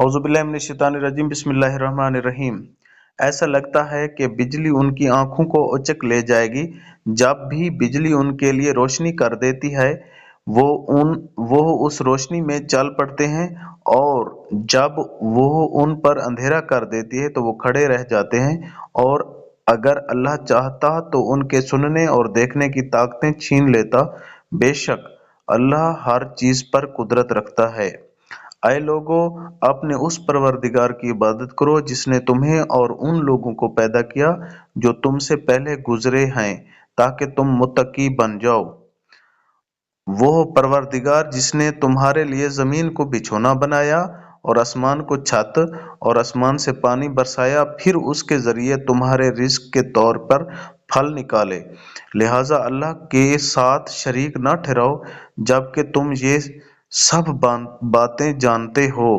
اعوذ باللہ من الشیطان الرجیم، بسم اللہ الرحمن الرحیم۔ ایسا لگتا ہے کہ بجلی ان کی آنکھوں کو اچک لے جائے گی۔ جب بھی بجلی ان کے لیے روشنی کر دیتی ہے وہ اس روشنی میں چل پڑتے ہیں، اور جب وہ ان پر اندھیرا کر دیتی ہے تو وہ کھڑے رہ جاتے ہیں، اور اگر اللہ چاہتا تو ان کے سننے اور دیکھنے کی طاقتیں چھین لیتا۔ بے شک اللہ ہر چیز پر قدرت رکھتا ہے۔ اے لوگو، اپنے اس پروردگار کی عبادت کرو جس نے تمہیں اور ان لوگوں کو پیدا کیا جو تم سے پہلے گزرے ہیں، تاکہ تم متقی بن جاؤ۔ وہ پروردگار جس نے تمہارے لیے زمین کو بچھونا بنایا اور آسمان کو چھت اور آسمان سے پانی برسایا، پھر اس کے ذریعے تمہارے رزق کے طور پر پھل نکالے۔ لہذا اللہ کے ساتھ شریک نہ ٹھہراؤ جبکہ تم یہ سب باتیں جانتے ہو۔